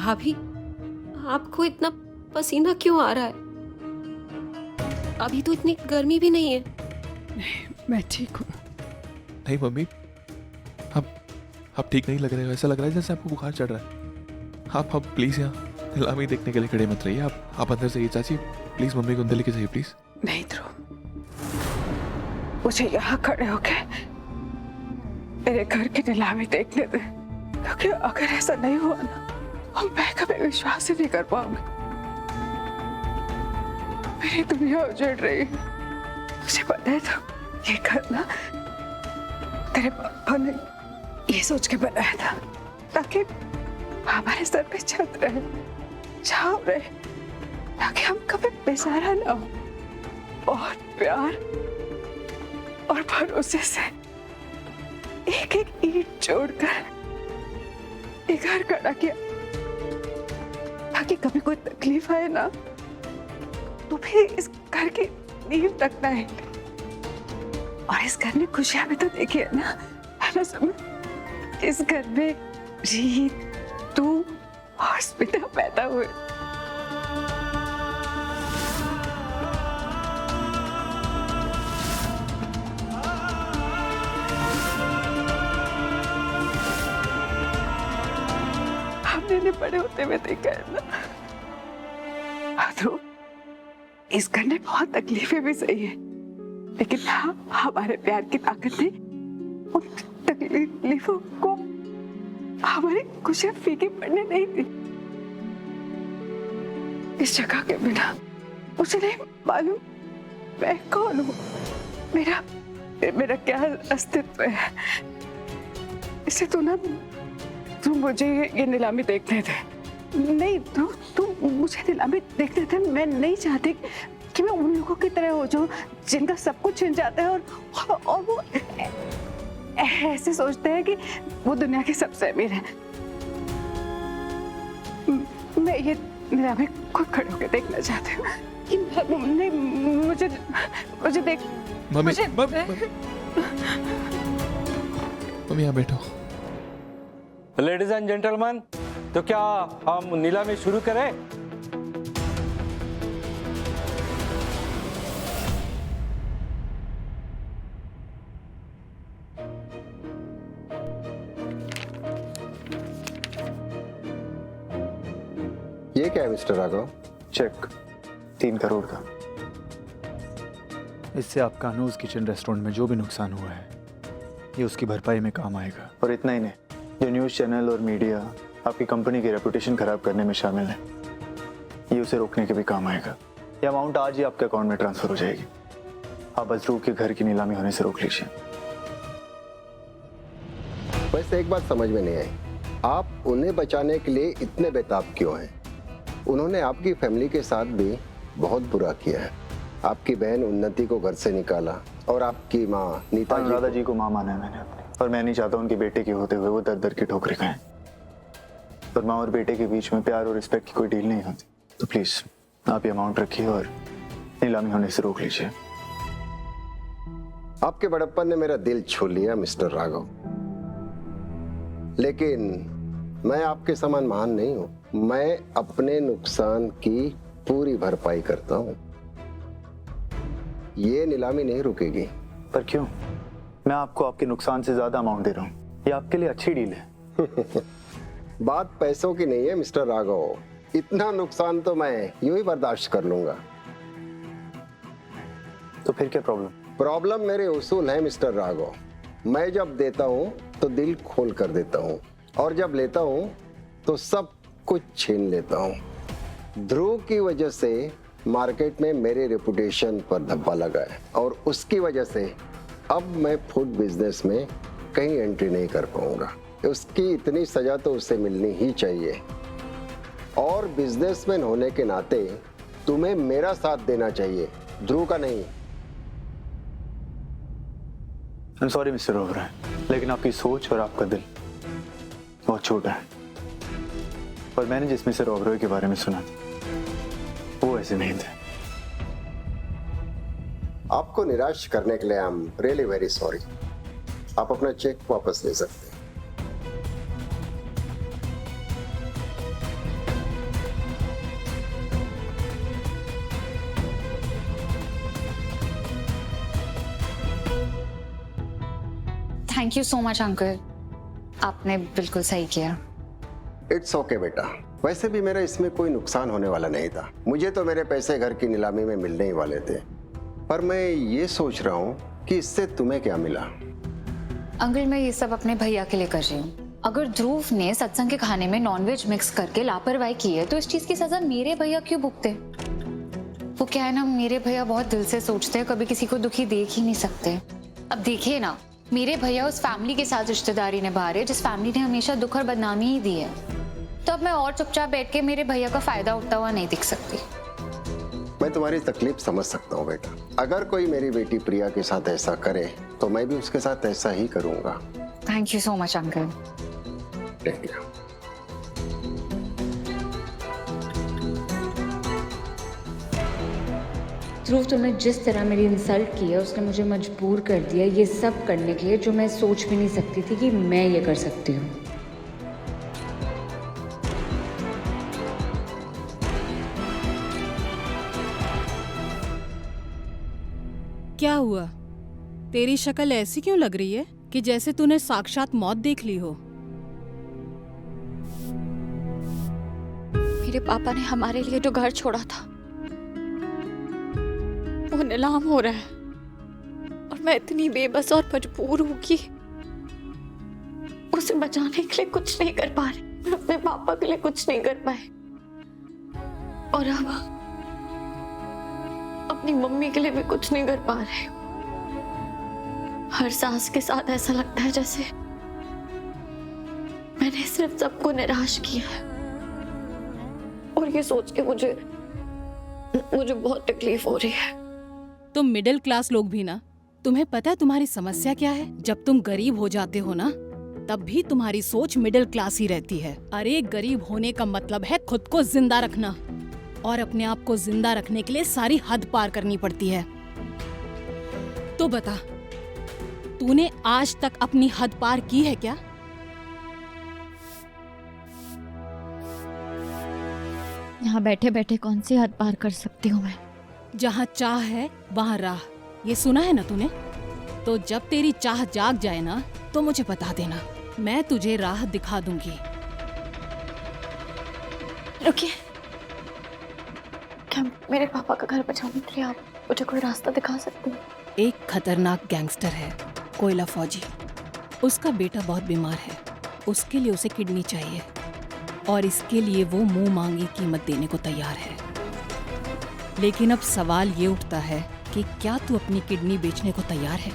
भाभी, आपको इतना पसीना क्यों आ रहा है? अभी तो इतनी गर्मी भी नहीं है। मैं ठीक हूँ। नहीं मम्मी, आप ठीक नहीं लग रहे हो। ऐसा लग रहा है जैसे आपको बुखार चढ़ रहा है। आप प्लीज यहाँ नीलामी देखने के लिए खड़े मत रहिए। आप अंदर जाइए। चाची प्लीज मम्मी को अंदर लेके जाइए प्लीज। नहीं ध्रुव, मुझे यहाँ खड़े होके मेरे घर की नीलामी देखने दे, क्योंकि अगर ऐसा नहीं हुआ ना, तो मैं कभी विश्वास ही नहीं कर पाऊंगी। मेरी दुनिया उजड़ रही है। मुझे पता है तो ये घर ना तेरे पापा ने ये सोच के बनाया था ताकि हमारे सर पे छत रहे, छाव रहे, ताकि हम कभी बेसहारा ना हो। और प्यार और भरोसे से एक एक ईंट जोड़कर ये घर खड़ा किया, ताकि कभी कोई तकलीफ आए ना तो भी इस घर की नींव तक ना हिले। और इस घर ने खुशियां भी तो देखी है ना समय। इस घर में रीत, तू और स्मिता पैदा हुए। हमने इन्हें बड़े होते हुए देखा है ना। ध्रुव, इस घर ने बहुत तकलीफें भी सही है, लेकिन हमारे प्यार की ताकत ने उन तकलीफों को हमारी खुशियां फीकी पड़ने नहीं दी। इस जगह के बिना मुझे नहीं मालूम मैं कौन हूँ, मेरा क्या अस्तित्व है। इससे तू मुझे ये नीलामी देखने दे। नहीं, तू मुझे नीलामी देखने दे। मैं नहीं चाहती कि मैं उन लोगों की तरह हो जो जिनका सब कुछ छिन जाता है और वो ऐसे सोचते हैं कि वो दुनिया के सबसे अमीर हैं। मैं ये नीलामी खुद खड़े होकर देखना चाहती हूँ कि नहीं, मुझे देख। मम्मी यहाँ बैठो। लेडीज एंड जेंटलमैन, तो क्या हम नीलामी शुरू करें? ये क्या है मिस्टर राघव? चेक 3 करोड़ का। इससे आपका अनूज किचन रेस्टोरेंट में जो भी नुकसान हुआ है, ये उसकी भरपाई में काम आएगा। और इतना ही नहीं, जो न्यूज़ चैनल और मीडिया आपकी कंपनी की रेपुटेशन खराब करने में शामिल है, ये उसे रोकने के भी काम आएगा। ये अमाउंट आज ही आपके अकाउंट में ट्रांसफर हो जाएगी। आप बस ध्रुव के घर की नीलामी होने से रोक लीजिए। वैसे एक बात समझ में नहीं आई, आप उन्हें बचाने के लिए इतने बेताब क्यों हैं? उन्होंने आपकी फैमिली के साथ भी बहुत बुरा किया है। आपकी बहन उन्नति को घर से निकाला और आपकी माँ नीता अनुराधा जी को माँ माना है मैंने अपने, और मैं नहीं चाहता उनके बेटे के होते हुए वो दर दर की ठोकरें खाएं। और माँ और बेटे के बीच में प्यार और रिस्पेक्ट की कोई डील नहीं होती। तो प्लीज आप ये अमाउंट रखिए और नीलामी होने से रोक लीजिए। आपके बड़प्पन ने मेरा दिल छू लिया मिस्टर राघव, लेकिन मैं आपके समान महान नहीं हूं। मैं अपने नुकसान की पूरी भरपाई करता हूं। ये नीलामी नहीं रुकेगी। पर क्यों? मैं आपको आपके नुकसान से ज्यादा अमाउंट दे रहा हूँ। ये आपके लिए अच्छी डील है। बात पैसों की नहीं है मिस्टर राघव। इतना नुकसान तो मैं यूं ही बर्दाश्त कर लूंगा। तो फिर क्या प्रॉब्लम? प्रॉब्लम मेरे उसूल है मिस्टर राघव। मैं जब देता हूं तो दिल खोल कर देता हूं, और जब लेता हूं तो सब कुछ छीन लेता हूं। ध्रुव की वजह से मार्केट में मेरे रेपुटेशन पर धब्बा लगा है, और उसकी वजह से अब मैं फूड बिजनेस में कहीं एंट्री नहीं कर पाऊंगा। उसकी इतनी सजा तो उसे मिलनी ही चाहिए, और बिजनेसमैन होने के नाते तुम्हें मेरा साथ देना चाहिए, ध्रुव का नहीं। I'm sorry मिस्टर ओबराय, लेकिन आपकी सोच और आपका दिल बहुत छोटा है। और मैंने जिस मिस्टर ओबराय के बारे में सुना वो ऐसे नहीं थे। आपको निराश करने के लिए I am really very sorry. आप अपना चेक वापस ले सकते हैं। Thank you so much uncle, आपने बिल्कुल सही किया। इट्स ओके बेटा, वैसे भी मेरा इसमें कोई नुकसान होने वाला नहीं था। मुझे तो मेरे पैसे घर की नीलामी में मिलने ही वाले थे, पर मैं ये सोच रहा हूँ कि इससे तुम्हें क्या मिला। अंकल मैं ये सब अपने भैया के लिए कर रही हूँ। अगर ध्रुव ने सत्संग के खाने में नॉनवेज मिक्स करके लापरवाही की है तो इस चीज की सजा मेरे भैया क्यों भुगते? वो क्या है ना, मेरे भैया बहुत दिल से सोचते हैं, कभी किसी को दुखी देख ही नहीं सकते। अब देखिए ना, मेरे भैया उस फैमिली के साथ रिश्तेदारी निभा रहे जिस फैमिली ने हमेशा दुख और बदनामी ही दी है। तो अब मैं और चुपचाप बैठ के मेरे भैया का फायदा उठता हुआ नहीं दिख सकती। मैं तुम्हारी तकलीफ समझ सकता हूँ बेटा। अगर कोई मेरी बेटी प्रिया के साथ ऐसा करे तो मैं भी उसके साथ ऐसा ही करूँगा। Thank you so much uncle. Thank you. ध्रुव, तुमने जिस तरह मेरी इंसल्ट की है उसने मुझे मजबूर कर दिया ये सब करने के लिए जो मैं सोच भी नहीं सकती थी कि मैं ये कर सकती हूँ। क्या हुआ? तेरी शक्ल ऐसी क्यों लग रही है कि जैसे तूने साक्षात मौत देख ली हो? मेरे पापा ने हमारे लिए जो घर छोड़ा था वो नीलाम हो रहा है और मैं इतनी बेबस और मजबूर हूँ कि उसे बचाने के लिए कुछ नहीं कर पा रही, अपने पापा के लिए कुछ नहीं कर पाए और अब अपनी मम्मी के लिए भी कुछ नहीं कर पा रहे। हर सांस के साथ ऐसा लगता है जैसे मैंने सिर्फ सबको निराश किया है और ये सोच के मुझे बहुत तकलीफ हो रही है। तुम मिडिल क्लास लोग भी ना, तुम्हें पता है तुम्हारी समस्या क्या है? जब तुम गरीब हो जाते हो ना तब भी तुम्हारी सोच मिडिल क्लास ही रहती है। अरे गरीब होने का मतलब है खुद को जिंदा रखना, और अपने आप को जिंदा रखने के लिए सारी हद पार करनी पड़ती है। तो बता, तूने आज तक अपनी हद पार की है क्या? यहाँ बैठे बैठे कौन सी हद पार कर सकती हूँ मैं? जहाँ चाह है वहाँ राह, ये सुना है ना तूने? तो जब तेरी चाह जाग जाए ना तो मुझे बता देना, मैं तुझे राह दिखा दूंगी। रुकिए, क्या मेरे पापा का घर बचाने के लिए आप मुझे कोई रास्ता दिखा सकते हैं? एक खतरनाक गैंगस्टर है, कोयला फौजी। उसका बेटा बहुत बीमार है, उसके लिए उसे किडनी चाहिए और इसके लिए वो मुंह मांगी कीमत देने को तैयार है। लेकिन अब सवाल ये उठता है कि क्या तू अपनी किडनी बेचने को तैयार है?